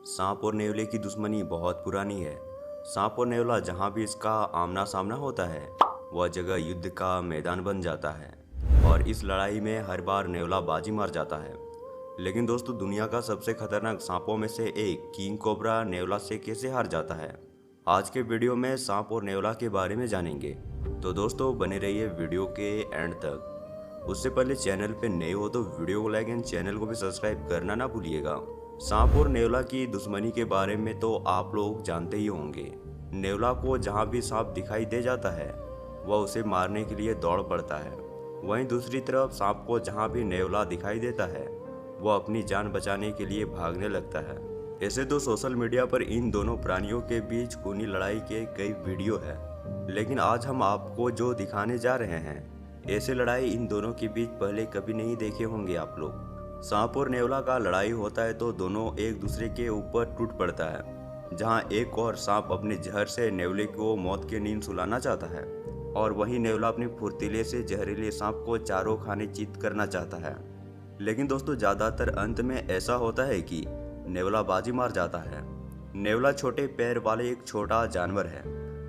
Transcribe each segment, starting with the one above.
सांप और नेवले की दुश्मनी बहुत पुरानी है। सांप और नेवला जहाँ भी इसका आमना सामना होता है वह जगह युद्ध का मैदान बन जाता है और इस लड़ाई में हर बार नेवला बाजी मार जाता है। लेकिन दोस्तों, दुनिया का सबसे खतरनाक सांपों में से एक किंग कोबरा नेवला से कैसे हार जाता है, आज के वीडियो में सांप और नेवला के बारे में जानेंगे। तो दोस्तों, बने रहिए वीडियो के एंड तक। उससे पहले चैनल पे नए हो तो वीडियो को लाइक एंड चैनल को भी सब्सक्राइब करना ना भूलिएगा। सांप और नेवला की दुश्मनी के बारे में तो आप लोग जानते ही होंगे। नेवला को जहाँ भी सांप दिखाई दे जाता है वह उसे मारने के लिए दौड़ पड़ता है। वहीं दूसरी तरफ सांप को जहाँ भी नेवला दिखाई देता है वह अपनी जान बचाने के लिए भागने लगता है। ऐसे तो सोशल मीडिया पर इन दोनों प्राणियों के बीच खूनी लड़ाई के कई वीडियो है, लेकिन आज हम आपको जो दिखाने जा रहे हैं ऐसे लड़ाई इन दोनों के बीच पहले कभी नहीं देखे होंगे आप लोग। सांप और नेवला का लड़ाई होता है तो दोनों एक दूसरे के ऊपर टूट पड़ता है। जहां एक और सांप अपने जहर से नेवले को मौत की नींद सुलाना चाहता है और वहीं नेवला अपने फुर्तीले से जहरीले सांप को चारों खाने चित करना चाहता है। लेकिन दोस्तों, ज़्यादातर अंत में ऐसा होता है कि नेवला बाजी मार जाता है। नेवला छोटे पैर वाले एक छोटा जानवर है,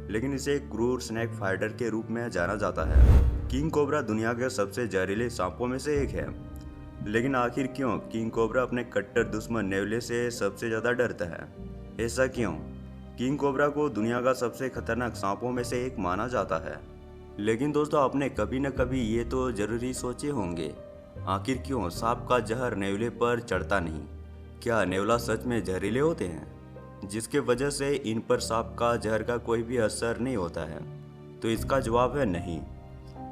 लेकिन इसे एक क्रूर स्नेक फाइटर के रूप में जाना जाता है। किंग कोबरा दुनिया के सबसे जहरीले सांपों में से एक है, लेकिन आखिर क्यों किंग कोबरा अपने कट्टर दुश्मन नेवले से सबसे ज़्यादा डरता है? ऐसा क्यों? किंग कोबरा को दुनिया का सबसे खतरनाक सांपों में से एक माना जाता है, लेकिन दोस्तों, आपने कभी न कभी ये तो जरूरी सोचे होंगे, आखिर क्यों सांप का जहर नेवले पर चढ़ता नहीं? क्या नेवला सच में जहरीले होते हैं जिसके वजह से इन पर सांप का जहर का कोई भी असर नहीं होता है? तो इसका जवाब है नहीं।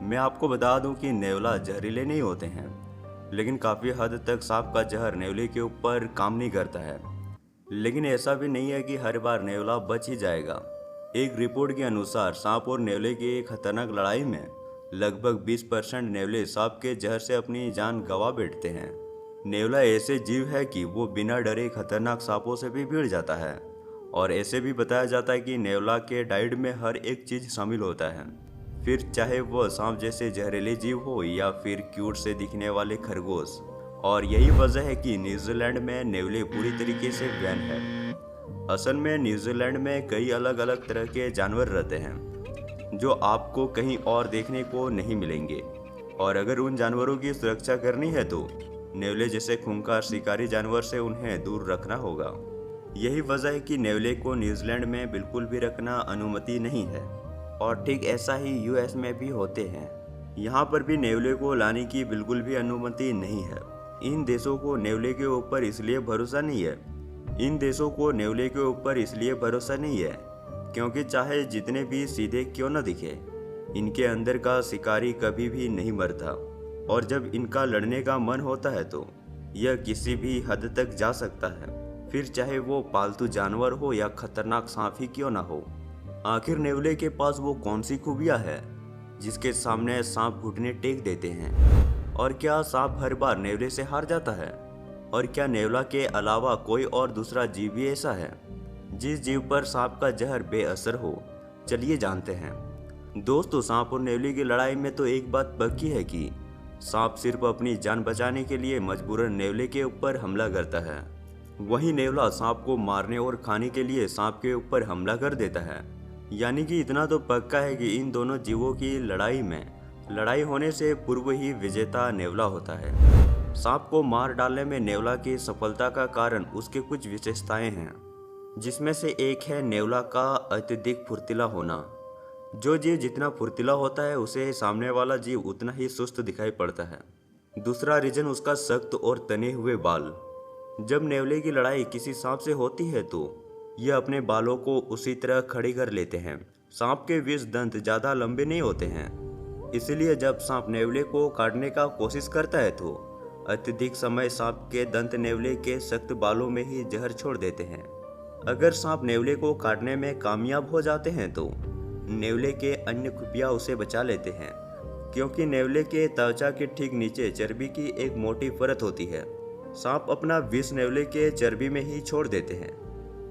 मैं आपको बता दूं कि नेवला जहरीले नहीं होते हैं, लेकिन काफ़ी हद तक सांप का जहर नेवले के ऊपर काम नहीं करता है। लेकिन ऐसा भी नहीं है कि हर बार नेवला बच ही जाएगा। एक रिपोर्ट के अनुसार सांप और नेवले की एक खतरनाक लड़ाई में लगभग 20% नेवले सांप के जहर से अपनी जान गंवा बैठते हैं। नेवला ऐसे जीव है कि वो बिना डरे खतरनाक सांपों से भी भिड़ जाता है, और ऐसे भी बताया जाता है कि नेवला के डाइट में हर एक चीज़ शामिल होता है, फिर चाहे वह सांप जैसे जहरीले जीव हो या फिर क्यूट से दिखने वाले खरगोश। और यही वजह है कि न्यूजीलैंड में नेवले पूरी तरीके से बैन है। असल में न्यूजीलैंड में कई अलग अलग तरह के जानवर रहते हैं जो आपको कहीं और देखने को नहीं मिलेंगे, और अगर उन जानवरों की सुरक्षा करनी है तो नेवले जैसे खूंखार शिकारी जानवर से उन्हें दूर रखना होगा। यही वजह है कि नेवले को न्यूजीलैंड में बिल्कुल भी रखना अनुमति नहीं है, और ठीक ऐसा ही यूएस में भी होते हैं। यहाँ पर भी नेवले को लाने की बिल्कुल भी अनुमति नहीं है। इन देशों को नेवले के ऊपर इसलिए भरोसा नहीं है क्योंकि चाहे जितने भी सीधे क्यों न दिखे, इनके अंदर का शिकारी कभी भी नहीं मरता, और जब इनका लड़ने का मन होता है तो यह किसी भी हद तक जा सकता है, फिर चाहे वो पालतू जानवर हो या खतरनाक सांप ही क्यों ना हो। आखिर नेवले के पास वो कौन सी खूबियाँ है जिसके सामने सांप घुटने टेक देते हैं? और क्या सांप हर बार नेवले से हार जाता है? और क्या नेवला के अलावा कोई और दूसरा जीव भी ऐसा है जिस जीव पर सांप का जहर बेअसर हो? चलिए जानते हैं। दोस्तों, सांप और नेवले की लड़ाई में तो एक बात पक्की है कि सांप सिर्फ अपनी जान बचाने के लिए मजबूरन नेवले के ऊपर हमला करता है। वहीं नेवला सांप को मारने और खाने के लिए सांप के ऊपर हमला कर देता है। यानी कि इतना तो पक्का है कि इन दोनों जीवों की लड़ाई होने से पूर्व ही विजेता नेवला होता है। सांप को मार डालने में नेवला की सफलता का कारण उसके कुछ विशेषताएं हैं, जिसमें से एक है नेवला का अत्यधिक फुर्तीला होना। जो जीव जितना फुर्तीला होता है उसे सामने वाला जीव उतना ही सुस्त दिखाई पड़ता है। दूसरा रीजन उसका सख्त और तने हुए बाल। जब नेवले की लड़ाई किसी सांप से होती है तो यह अपने बालों को उसी तरह खड़े कर लेते हैं। सांप के विष दंत ज़्यादा लंबे नहीं होते हैं, इसलिए जब सांप नेवले को काटने का कोशिश करता है तो अत्यधिक समय सांप के दंत नेवले के सख्त बालों में ही जहर छोड़ देते हैं। अगर सांप नेवले को काटने में कामयाब हो जाते हैं तो नेवले के अन्य खुफिया उसे बचा लेते हैं, क्योंकि नेवले के त्वचा के ठीक नीचे चर्बी की एक मोटी परत होती है। सांप अपना विष नेवले के चर्बी में ही छोड़ देते हैं,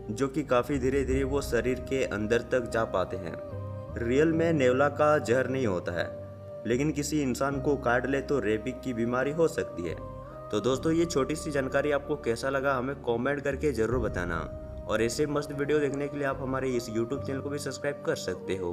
जो कि काफ़ी धीरे धीरे वो शरीर के अंदर तक जा पाते हैं। रियल में नेवला का जहर नहीं होता है, लेकिन किसी इंसान को काट ले तो रेबीज की बीमारी हो सकती है। तो दोस्तों ये छोटी सी जानकारी आपको कैसा लगा हमें कमेंट करके ज़रूर बताना। और ऐसे मस्त वीडियो देखने के लिए आप हमारे इस YouTube चैनल को भी सब्सक्राइब कर सकते हो।